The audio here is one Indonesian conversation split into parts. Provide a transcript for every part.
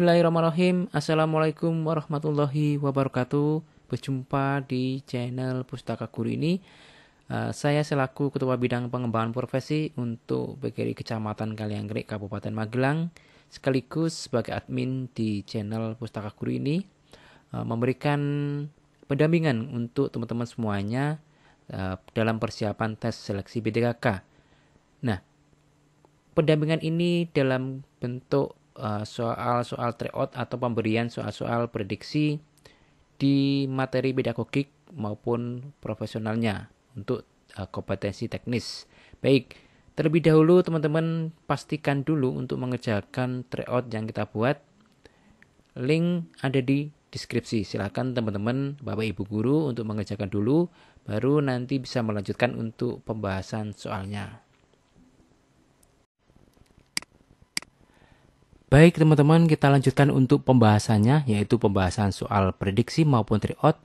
Bismillahirrahmanirrahim. Assalamualaikum warahmatullahi wabarakatuh. Berjumpa di channel Pustaka Guru ini. Saya selaku Ketua Bidang Pengembangan Profesi untuk PGRI Kecamatan Kalianggrek, Kabupaten Magelang, sekaligus sebagai admin di channel Pustaka Guru ini, memberikan pendampingan untuk teman-teman semuanya dalam persiapan tes seleksi B3K. Nah, pendampingan ini dalam bentuk soal-soal tryout atau pemberian soal-soal prediksi di materi pedagogik maupun profesionalnya untuk kompetensi teknis. Baik, terlebih dahulu teman-teman pastikan dulu untuk mengerjakan tryout yang kita buat. Link ada di deskripsi. Silakan teman-teman, Bapak Ibu guru untuk mengerjakan dulu, baru nanti bisa melanjutkan untuk pembahasan soalnya. Baik teman-teman, kita lanjutkan untuk pembahasannya, yaitu pembahasan soal prediksi maupun tryout.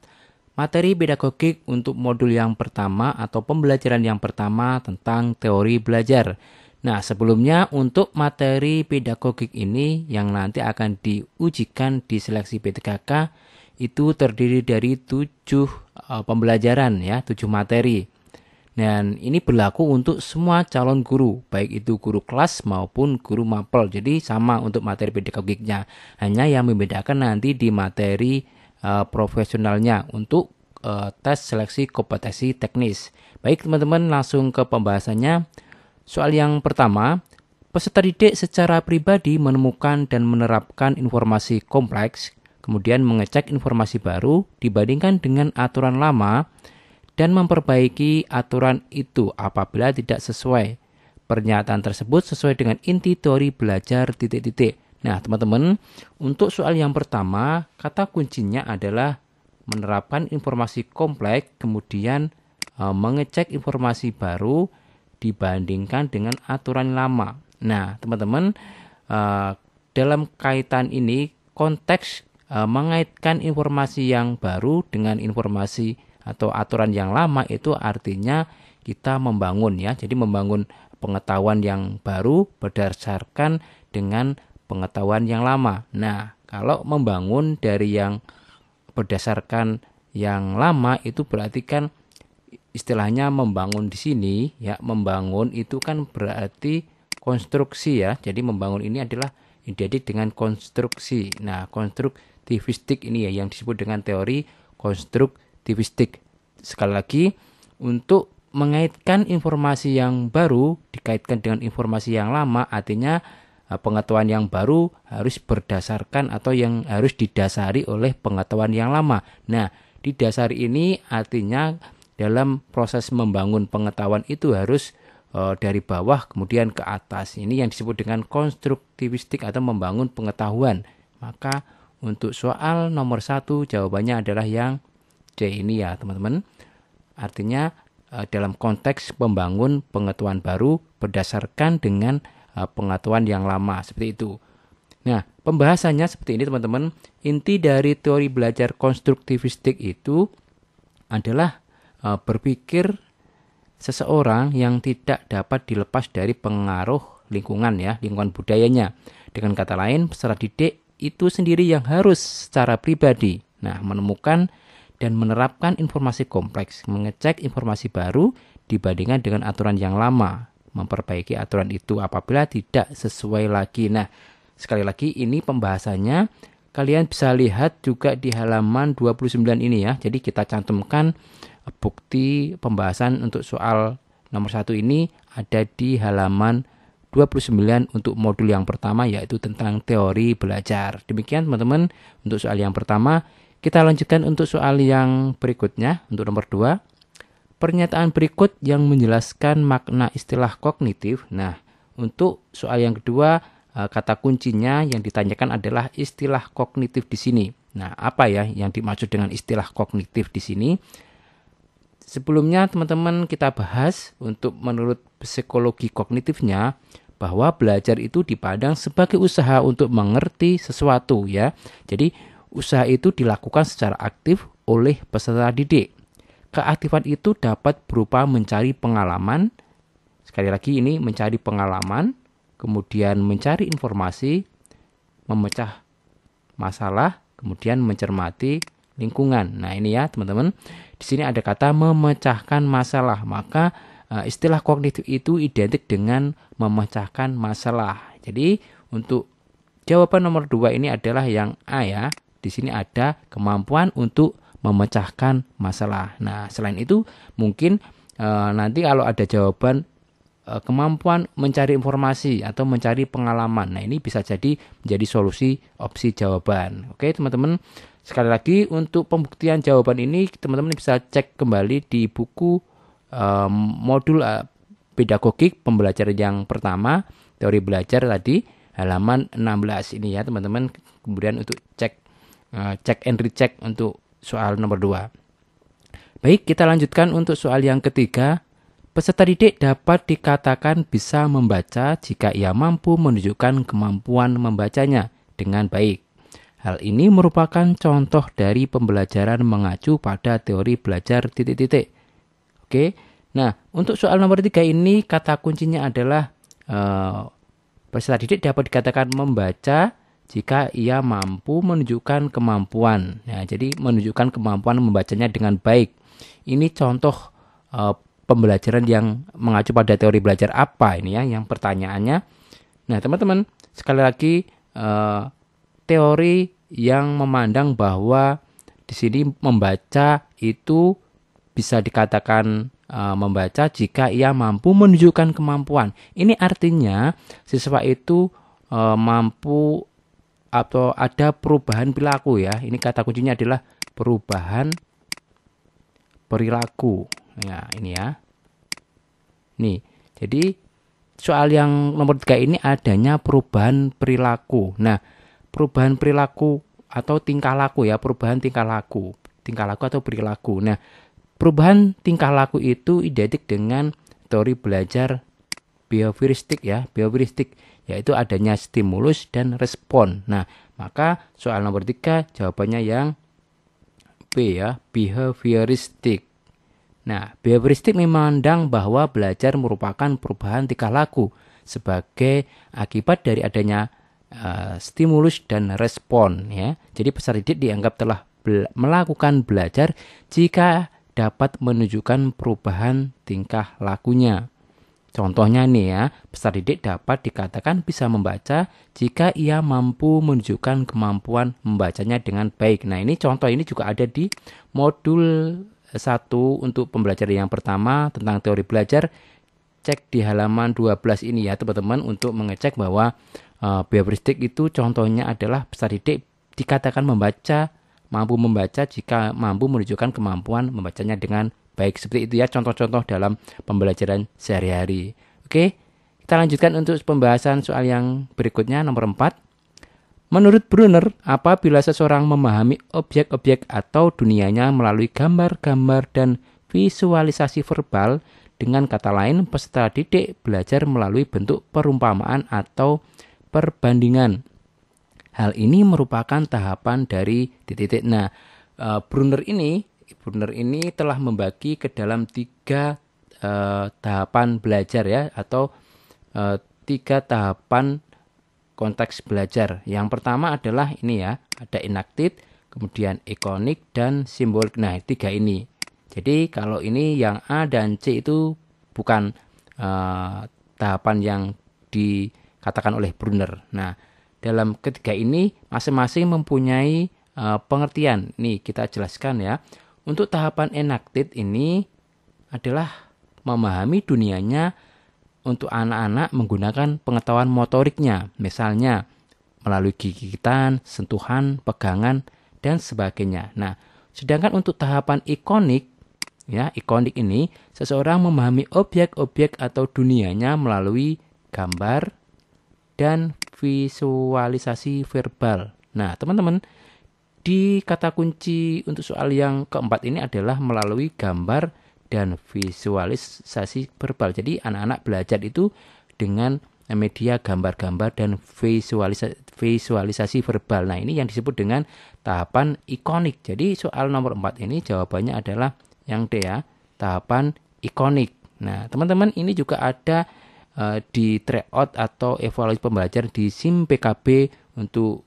Materi pedagogik untuk modul yang pertama atau pembelajaran yang pertama tentang teori belajar. Nah, sebelumnya untuk materi pedagogik ini yang nanti akan diujikan di seleksi B3K itu terdiri dari 7 pembelajaran ya, 7 materi. Dan ini berlaku untuk semua calon guru, baik itu guru kelas maupun guru mapel. Jadi sama untuk materi pedagogiknya. Hanya yang membedakan nanti di materi profesionalnya untuk tes seleksi kompetensi teknis. Baik teman-teman, langsung ke pembahasannya. Soal yang pertama, peserta didik secara pribadi menemukan dan menerapkan informasi kompleks, kemudian mengecek informasi baru dibandingkan dengan aturan lama, dan memperbaiki aturan itu apabila tidak sesuai. Pernyataan tersebut sesuai dengan inti teori belajar ... Nah, teman-teman, untuk soal yang pertama, kata kuncinya adalah menerapkan informasi kompleks, kemudian mengecek informasi baru dibandingkan dengan aturan lama. Nah, teman-teman, dalam kaitan ini, konteks mengaitkan informasi yang baru dengan informasi atau aturan yang lama itu artinya kita membangun ya. Jadi membangun pengetahuan yang baru berdasarkan dengan pengetahuan yang lama. Nah, kalau membangun dari yang berdasarkan yang lama itu berarti kan istilahnya membangun di sini ya, membangun itu kan berarti konstruksi ya. Jadi membangun ini adalah identik dengan konstruksi. Nah, konstruktivistik ini ya yang disebut dengan teori konstruktivistik. Sekali lagi, untuk mengaitkan informasi yang baru dikaitkan dengan informasi yang lama, artinya pengetahuan yang baru harus berdasarkan atau yang harus didasari oleh pengetahuan yang lama. Nah, didasari ini artinya dalam proses membangun pengetahuan itu harus dari bawah kemudian ke atas. Ini yang disebut dengan konstruktivistik atau membangun pengetahuan. Maka untuk soal nomor 1 jawabannya adalah yang C ini ya teman-teman. Artinya dalam konteks membangun pengetahuan baru berdasarkan dengan pengetahuan yang lama, seperti itu. Nah, pembahasannya seperti ini teman-teman. Inti dari teori belajar konstruktivistik itu adalah berpikir seseorang yang tidak dapat dilepas dari pengaruh lingkungan ya, lingkungan budayanya. Dengan kata lain, peserta didik itu sendiri yang harus secara pribadi menemukan dan menerapkan informasi kompleks, mengecek informasi baru dibandingkan dengan aturan yang lama, memperbaiki aturan itu apabila tidak sesuai lagi. Nah, sekali lagi ini pembahasannya kalian bisa lihat juga di halaman 29 ini ya. Jadi kita cantumkan bukti pembahasan untuk soal nomor 1 ini ada di halaman 29 untuk modul yang pertama, yaitu tentang teori belajar. Demikian teman-teman untuk soal yang pertama. Kita lanjutkan untuk soal yang berikutnya, untuk nomor 2. Pernyataan berikut yang menjelaskan makna istilah kognitif. Nah, untuk soal yang kedua, kata kuncinya yang ditanyakan adalah istilah kognitif di sini. Nah, apa ya yang dimaksud dengan istilah kognitif di sini? Sebelumnya teman-teman kita bahas untuk menurut psikologi kognitifnya bahwa belajar itu dipandang sebagai usaha untuk mengerti sesuatu ya. Jadi usaha itu dilakukan secara aktif oleh peserta didik. Keaktifan itu dapat berupa mencari pengalaman. Sekali lagi ini mencari pengalaman, kemudian mencari informasi, memecah masalah, kemudian mencermati lingkungan. Nah, ini ya, teman-teman. Di sini ada kata memecahkan masalah. Maka istilah kognitif itu identik dengan memecahkan masalah. Jadi, untuk jawaban nomor 2 ini adalah yang A ya. Di sini ada kemampuan untuk memecahkan masalah. Nah, selain itu mungkin nanti kalau ada jawaban kemampuan mencari informasi atau mencari pengalaman. Nah, ini bisa jadi menjadi solusi opsi jawaban. Oke, teman-teman. Sekali lagi untuk pembuktian jawaban ini teman-teman bisa cek kembali di buku modul pedagogik pembelajaran yang pertama, teori belajar tadi, halaman 16 ini ya, teman-teman. Kemudian untuk cek and recheck untuk soal nomor 2. Baik, kita lanjutkan untuk soal yang ketiga. Peserta didik dapat dikatakan bisa membaca jika ia mampu menunjukkan kemampuan membacanya dengan baik. Hal ini merupakan contoh dari pembelajaran mengacu pada teori belajar titik-titik. Oke, nah untuk soal nomor 3 ini kata kuncinya adalah peserta didik dapat dikatakan membaca jika ia mampu menunjukkan kemampuan. Nah, jadi menunjukkan kemampuan membacanya dengan baik. Ini contoh pembelajaran yang mengacu pada teori belajar apa ini ya, yang pertanyaannya. Nah, teman-teman, sekali lagi teori yang memandang bahwa di sini membaca itu bisa dikatakan membaca jika ia mampu menunjukkan kemampuan. Ini artinya siswa itu mampu atau ada perubahan perilaku ya. Ini kata kuncinya adalah perubahan perilaku. Ya, ini ya. Nih, jadi soal yang nomor 3 ini adanya perubahan perilaku. Nah, perubahan perilaku atau tingkah laku ya, perubahan tingkah laku atau perilaku. Nah, perubahan tingkah laku itu identik dengan teori belajar behavioristik ya, yaitu adanya stimulus dan respon. Nah, maka soal nomor 3 jawabannya yang B ya, behavioristik. Nah, behavioristik memandang bahwa belajar merupakan perubahan tingkah laku sebagai akibat dari adanya stimulus dan respon ya. Jadi peserta didik dianggap telah melakukan belajar jika dapat menunjukkan perubahan tingkah lakunya. Contohnya nih ya, peserta didik dapat dikatakan bisa membaca jika ia mampu menunjukkan kemampuan membacanya dengan baik. Nah, ini contoh ini juga ada di modul 1 untuk pembelajaran yang pertama tentang teori belajar. Cek di halaman 12 ini ya, teman-teman, untuk mengecek bahwa behavioristik itu contohnya adalah peserta didik dikatakan mampu membaca jika mampu menunjukkan kemampuan membacanya dengan baik. Seperti itu ya contoh-contoh dalam pembelajaran sehari-hari. Oke, kita lanjutkan untuk pembahasan soal yang berikutnya, nomor 4. Menurut Brunner, apabila seseorang memahami objek-objek atau dunianya melalui gambar-gambar dan visualisasi verbal, dengan kata lain, peserta didik belajar melalui bentuk perumpamaan atau perbandingan. Hal ini merupakan tahapan dari titik-titik. Nah, Brunner ini telah membagi ke dalam 3 tahapan belajar ya, atau 3 tahapan konteks belajar. Yang pertama adalah ini ya, ada enacted, kemudian ikonik, dan simbolik. Nah, 3 ini. Jadi kalau ini yang A dan C itu bukan tahapan yang dikatakan oleh Brunner. Nah, dalam ketiga ini masing-masing mempunyai pengertian. Nih kita jelaskan ya. Untuk tahapan enacted ini adalah memahami dunianya untuk anak-anak menggunakan pengetahuan motoriknya, misalnya melalui gigitan, sentuhan, pegangan, dan sebagainya. Nah, sedangkan untuk tahapan ikonik, ya, ikonik ini seseorang memahami objek-objek atau dunianya melalui gambar dan visualisasi verbal. Nah, teman-teman, di kata kunci untuk soal yang keempat ini adalah melalui gambar dan visualisasi verbal. Jadi anak-anak belajar itu dengan media gambar-gambar dan visualisasi verbal. Nah, ini yang disebut dengan tahapan ikonik. Jadi soal nomor 4 ini jawabannya adalah yang D ya, tahapan ikonik. Nah, teman-teman, ini juga ada di tryout atau evaluasi pembelajaran di SIM PKB untuk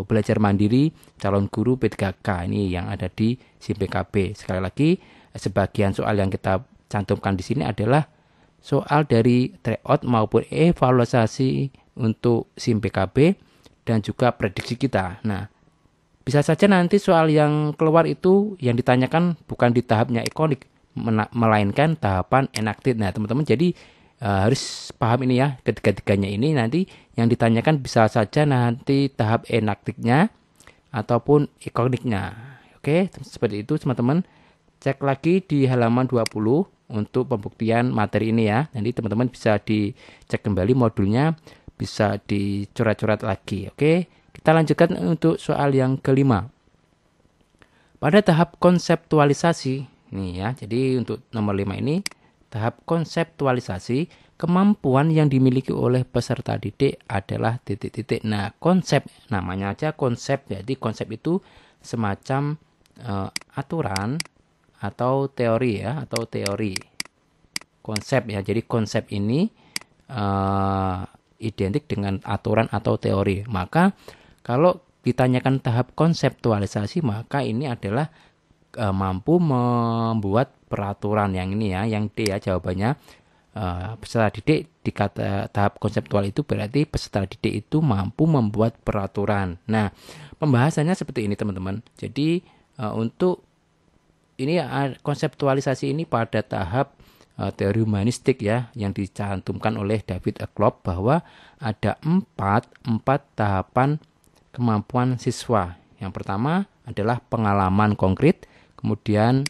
belajar mandiri calon guru P3K ini yang ada di SIM PKB. Sekali lagi, sebagian soal yang kita cantumkan di sini adalah soal dari tryout maupun evaluasi untuk SIM PKB dan juga prediksi kita. Nah, bisa saja nanti soal yang keluar itu yang ditanyakan bukan di tahapnya ikonik, melainkan tahapan enacted. Nah, teman-teman jadi harus paham ini ya, ketiga-tiganya ini nanti yang ditanyakan bisa saja nanti tahap enactednya ataupun ikoniknya. Oke, seperti itu teman-teman. Cek lagi di halaman 20 untuk pembuktian materi ini ya. Nanti teman-teman bisa dicek kembali modulnya, bisa dicoret-coret lagi. Oke. Kita lanjutkan untuk soal yang kelima. Pada tahap konseptualisasi, nih ya. Jadi untuk nomor 5 ini tahap konseptualisasi, kemampuan yang dimiliki oleh peserta didik adalah titik-titik. Nah, konsep namanya aja konsep. Jadi konsep itu semacam aturan atau teori ya, atau teori. Konsep ya. Jadi konsep ini identik dengan aturan atau teori. Maka kalau ditanyakan tahap konseptualisasi, maka ini adalah mampu membuat peraturan. Yang ini ya, yang D ya jawabannya. Peserta didik di kata tahap konseptual itu berarti peserta didik itu mampu membuat peraturan. Nah, pembahasannya seperti ini teman-teman. Jadi untuk ini konseptualisasi ini pada tahap teori humanistik ya, yang dicantumkan oleh David Eklof bahwa ada empat tahapan kemampuan siswa. Yang pertama adalah pengalaman konkret, kemudian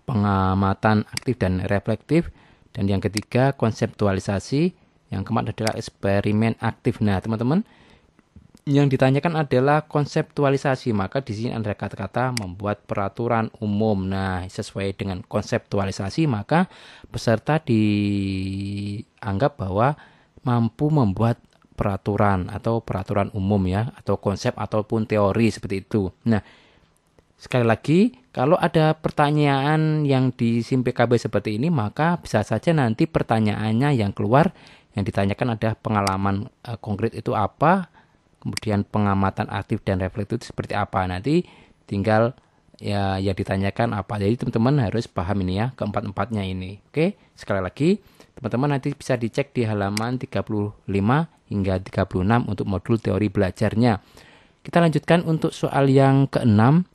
pengamatan aktif dan reflektif, dan yang ketiga konseptualisasi, yang keempat adalah eksperimen aktif. Nah, teman-teman, yang ditanyakan adalah konseptualisasi, maka di sini ada kata-kata membuat peraturan umum. Nah, sesuai dengan konseptualisasi, maka peserta dianggap bahwa mampu membuat peraturan atau peraturan umum ya, atau konsep ataupun teori seperti itu. Nah, sekali lagi, kalau ada pertanyaan yang di SIM PKB seperti ini, maka bisa saja nanti pertanyaannya yang keluar yang ditanyakan adalah pengalaman konkret itu apa, kemudian pengamatan aktif dan reflektif itu seperti apa. Nanti tinggal ya yang ditanyakan apa. Jadi teman-teman harus paham ini ya, keempat-empatnya ini. Oke, sekali lagi teman-teman nanti bisa dicek di halaman 35 hingga 36 untuk modul teori belajarnya. Kita lanjutkan untuk soal yang keenam.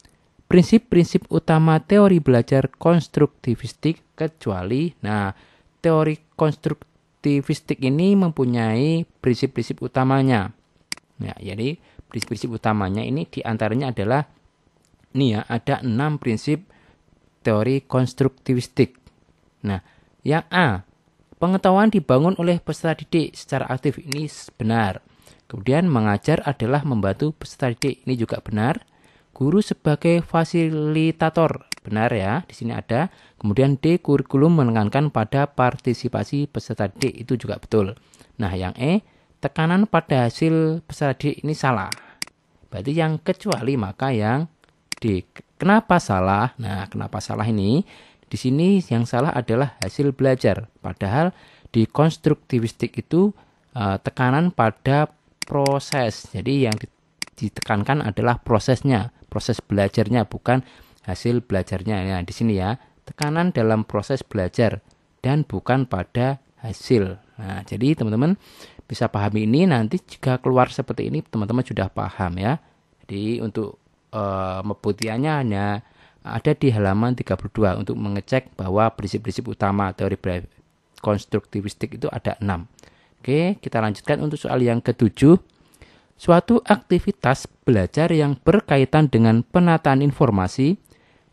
Prinsip-prinsip utama teori belajar konstruktivistik kecuali. Nah, teori konstruktivistik ini mempunyai prinsip-prinsip utamanya. Ya, jadi prinsip-prinsip utamanya ini diantaranya adalah ini ya, ada 6 prinsip teori konstruktivistik. Nah, yang A, pengetahuan dibangun oleh peserta didik secara aktif, ini benar. Kemudian mengajar adalah membantu peserta didik, ini juga benar. Guru sebagai fasilitator, benar ya, di sini ada. Kemudian D, kurikulum menekankan pada partisipasi peserta didik, itu juga betul. Nah, yang E, tekanan pada hasil peserta didik, ini salah. Berarti yang kecuali, maka yang D. Kenapa salah? Nah, kenapa salah ini? Di sini yang salah adalah hasil belajar. Padahal di konstruktivistik itu tekanan pada proses. Jadi yang ditekankan adalah prosesnya, proses belajarnya, bukan hasil belajarnya. Nah, di sini ya, tekanan dalam proses belajar dan bukan pada hasil. Nah, jadi teman-teman bisa pahami ini. Nanti jika keluar seperti ini, teman-teman sudah paham ya. Jadi untuk pembuktiannya hanya ada di halaman 32 untuk mengecek bahwa prinsip-prinsip utama teori konstruktivistik itu ada 6. Oke, kita lanjutkan untuk soal yang ketujuh. Suatu aktivitas belajar yang berkaitan dengan penataan informasi,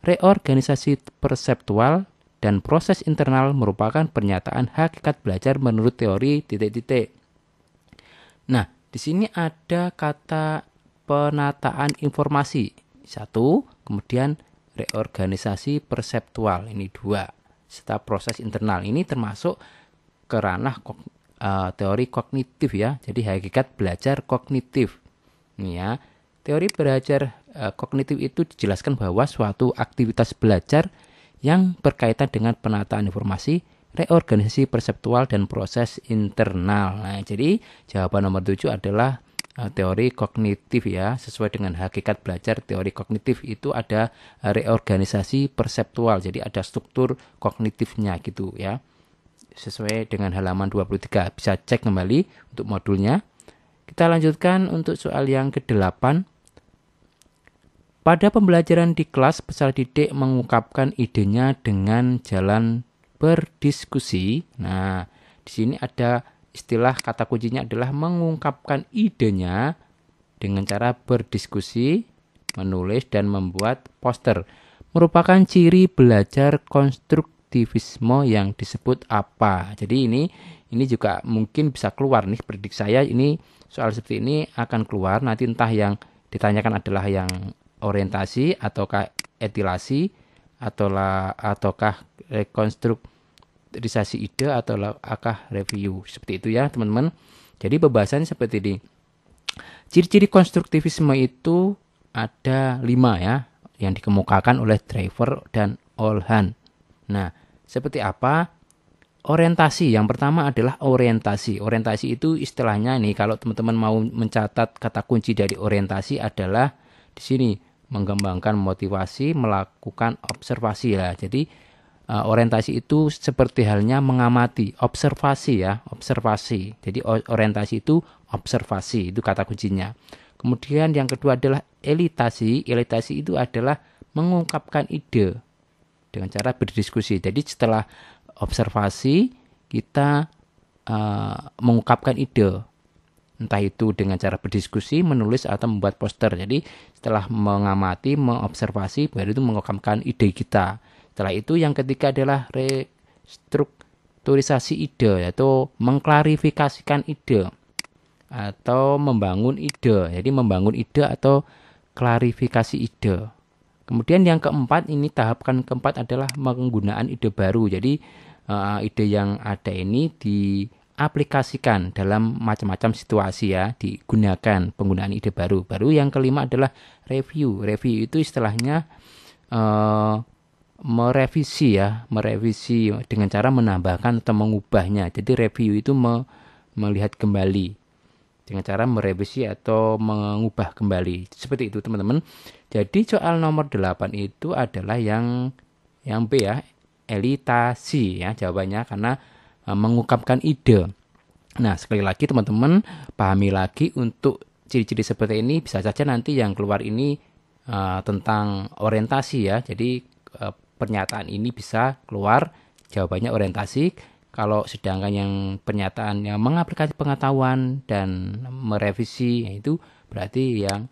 reorganisasi perseptual, dan proses internal merupakan pernyataan hakikat belajar menurut teori titik-titik. Nah, di sini ada kata penataan informasi 1, kemudian reorganisasi perseptual ini 2, serta proses internal ini termasuk ke ranah teori kognitif ya. Jadi hakikat belajar kognitif. Ini ya. Teori belajar kognitif itu dijelaskan bahwa suatu aktivitas belajar yang berkaitan dengan penataan informasi, reorganisasi perseptual dan proses internal. Nah, jadi jawaban nomor 7 adalah teori kognitif ya, sesuai dengan hakikat belajar teori kognitif itu ada reorganisasi perseptual, jadi ada struktur kognitifnya gitu ya, sesuai dengan halaman 23, bisa cek kembali untuk modulnya. Kita lanjutkan untuk soal yang ke-8. Pada pembelajaran di kelas, peserta didik mengungkapkan idenya dengan jalan berdiskusi. Nah, di sini ada istilah kata kuncinya adalah mengungkapkan idenya dengan cara berdiskusi, menulis, dan membuat poster. Merupakan ciri belajar konstruktivisme yang disebut apa? Jadi ini juga mungkin bisa keluar nih, prediksi saya ini soal seperti ini akan keluar nanti, entah yang ditanyakan adalah yang orientasi ataukah etilasi ataukah rekonstruktisasi ide ataukah review, seperti itu ya teman-teman. Jadi pembahasannya seperti ini. Ciri-ciri konstruktivisme itu ada 5 ya, yang dikemukakan oleh Driver dan Olhan. Nah, seperti apa? Orientasi, yang pertama adalah orientasi. Orientasi itu istilahnya nih, kalau teman-teman mau mencatat kata kunci dari orientasi adalah di sini, mengembangkan motivasi, melakukan observasi lah. Jadi orientasi itu seperti halnya mengamati, observasi ya, observasi. Jadi orientasi itu observasi, itu kata kuncinya. Kemudian yang kedua adalah elitasi. Elitasi itu adalah mengungkapkan ide dengan cara berdiskusi. Jadi setelah observasi kita mengungkapkan ide, entah itu dengan cara berdiskusi, menulis, atau membuat poster. Jadi setelah mengamati, mengobservasi, baru itu mengungkapkan ide kita. Setelah itu yang ketiga adalah restrukturisasi ide, yaitu mengklarifikasikan ide atau membangun ide. Jadi membangun ide atau klarifikasi ide. Kemudian yang keempat, ini tahapan keempat adalah penggunaan ide baru. Jadi ide yang ada ini diaplikasikan dalam macam-macam situasi ya, digunakan penggunaan ide baru. Baru yang kelima adalah review. Review itu istilahnya merevisi ya, merevisi dengan cara menambahkan atau mengubahnya. Jadi review itu melihat kembali dengan cara merevisi atau mengubah kembali. Seperti itu teman-teman. Jadi soal nomor 8 itu adalah yang B ya, elitasi ya jawabannya, karena mengungkapkan ide. Nah, sekali lagi teman-teman pahami lagi untuk ciri-ciri seperti ini, bisa saja nanti yang keluar ini tentang orientasi ya. Jadi pernyataan ini bisa keluar jawabannya orientasi. Kalau sedangkan yang pernyataan yang mengaplikasi pengetahuan dan merevisi, itu berarti yang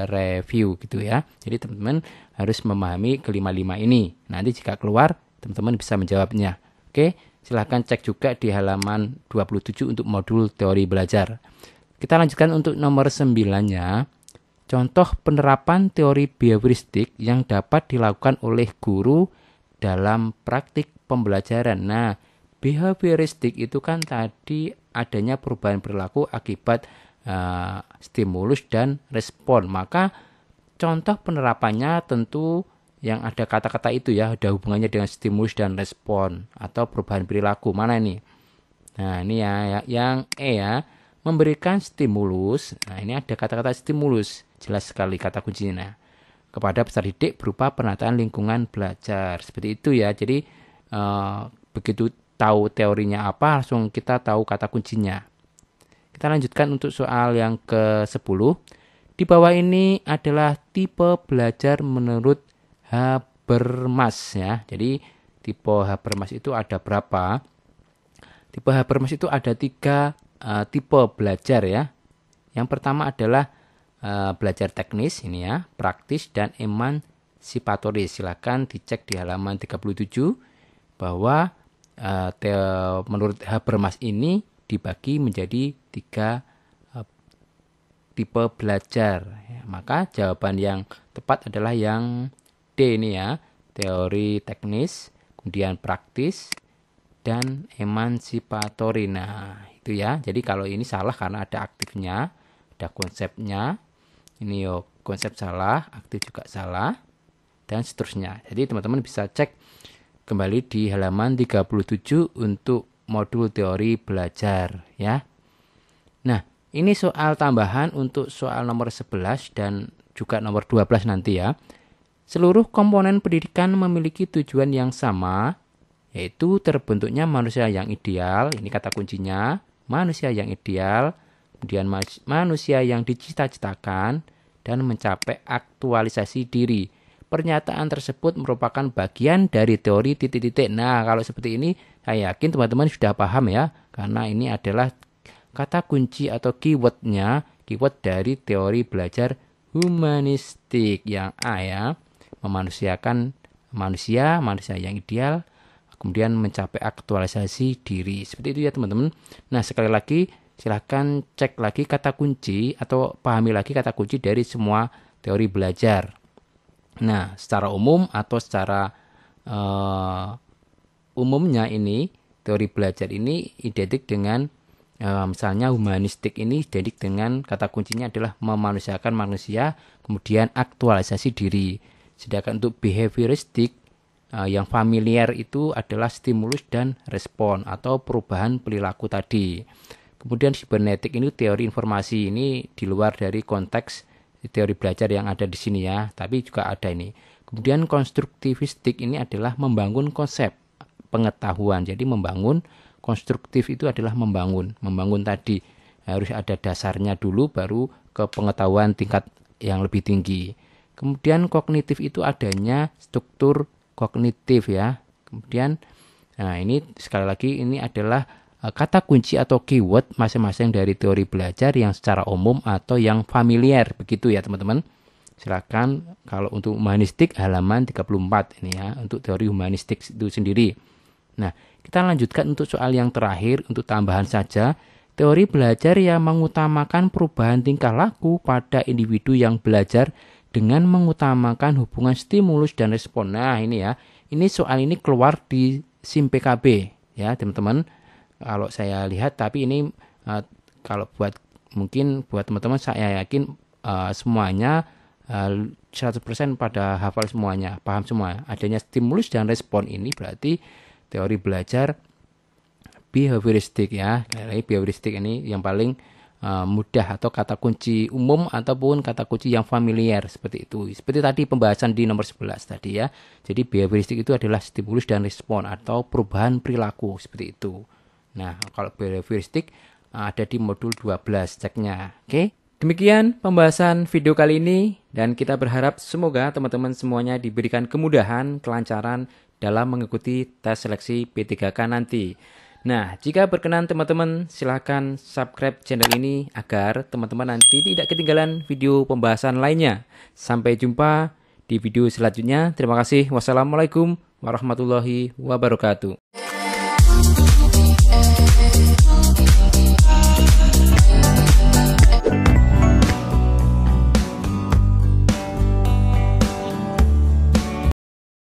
review gitu ya. Jadi teman-teman harus memahami kelima-lima ini. Nanti jika keluar, teman-teman bisa menjawabnya. Oke, silahkan cek juga di halaman 27 untuk modul teori belajar. Kita lanjutkan untuk nomor 9-nya. Contoh penerapan teori behavioristik yang dapat dilakukan oleh guru dalam praktik pembelajaran. Nah, behavioristik itu kan tadi adanya perubahan perilaku akibat stimulus dan respon. Maka contoh penerapannya tentu yang ada kata-kata itu ya, ada hubungannya dengan stimulus dan respon atau perubahan perilaku. Mana ini? Nah, ini ya yang E ya, memberikan stimulus. Nah, ini ada kata-kata stimulus, jelas sekali kata kuncinya. Nah, kepada peserta didik berupa penataan lingkungan belajar. Seperti itu ya. Jadi begitu tahu teorinya apa, langsung kita tahu kata kuncinya. Kita lanjutkan untuk soal yang ke-10. Di bawah ini adalah tipe belajar menurut Habermas ya. Jadi tipe Habermas itu ada berapa? Tipe Habermas itu ada 3 tipe belajar ya. Yang pertama adalah belajar teknis ini ya, praktis dan emansipatoris. Silakan dicek di halaman 37 bahwa menurut Habermas ini dibagi menjadi 3 tipe belajar ya. Maka jawaban yang tepat adalah yang D ini ya, teori teknis, kemudian praktis, dan emansipatoris. Nah, itu ya. Jadi kalau ini salah karena ada aktifnya, ada konsepnya. Ini konsep salah, aktif juga salah, dan seterusnya. Jadi teman-teman bisa cek kembali di halaman 37 untuk modul teori belajar ya. Nah, Ini soal tambahan untuk soal nomor 11 dan juga nomor 12 nanti ya. Seluruh komponen pendidikan memiliki tujuan yang sama, yaitu terbentuknya manusia yang ideal. Ini kata kuncinya, manusia yang ideal, kemudian manusia yang dicita-citakan, dan mencapai aktualisasi diri. Pernyataan tersebut merupakan bagian dari teori titik-titik. Nah, kalau seperti ini, saya yakin teman-teman sudah paham ya, karena ini adalah kata kunci atau keyword dari teori belajar humanistik yang A ya, memanusiakan manusia yang ideal, kemudian mencapai aktualisasi diri. Seperti itu ya teman-teman. Nah, sekali lagi silahkan cek lagi kata kunci atau pahami lagi kata kunci dari semua teori belajar. Nah, secara umum atau secara umumnya ini teori belajar ini identik dengan misalnya humanistik ini identik dengan kata kuncinya adalah memanusiakan manusia, kemudian aktualisasi diri. Sedangkan untuk behavioristik yang familiar itu adalah stimulus dan respon atau perubahan perilaku tadi. Kemudian sibernetik ini teori informasi, ini di luar dari konteks teori belajar yang ada di sini ya, tapi juga ada ini. Kemudian konstruktivistik ini adalah membangun konsep pengetahuan. Jadi membangun, konstruktif itu adalah membangun tadi harus ada dasarnya dulu baru ke pengetahuan tingkat yang lebih tinggi. Kemudian kognitif itu adanya struktur kognitif ya. Kemudian nah ini sekali lagi ini adalah kata kunci atau keyword masing-masing dari teori belajar yang secara umum atau yang familiar, begitu ya teman-teman. Silakan kalau untuk humanistik halaman 34 ini ya, untuk teori humanistik itu sendiri. Nah, kita lanjutkan untuk soal yang terakhir, untuk tambahan saja. Teori belajar yang mengutamakan perubahan tingkah laku pada individu yang belajar dengan mengutamakan hubungan stimulus dan respon. Nah, ini ya, ini soal ini keluar di SIM PKB ya teman-teman. Kalau saya lihat, tapi ini kalau mungkin buat teman-teman saya yakin semuanya 100% pada hafal semuanya, paham semua. Adanya stimulus dan respon ini berarti teori belajar behavioristik ya. Behavioristik ini yang paling mudah atau kata kunci umum ataupun kata kunci yang familiar seperti itu. Seperti tadi pembahasan di nomor 11 tadi ya. Jadi behavioristik itu adalah stimulus dan respon atau perubahan perilaku seperti itu. Nah, kalau behavioristik ada di modul 12 ceknya. Oke. Demikian pembahasan video kali ini dan kita berharap semoga teman-teman semuanya diberikan kemudahan, kelancaran dalam mengikuti tes seleksi P3K nanti. Nah, jika berkenan teman-teman silahkan subscribe channel ini agar teman-teman nanti tidak ketinggalan video pembahasan lainnya. Sampai jumpa di video selanjutnya. Terima kasih. Wassalamualaikum warahmatullahi wabarakatuh.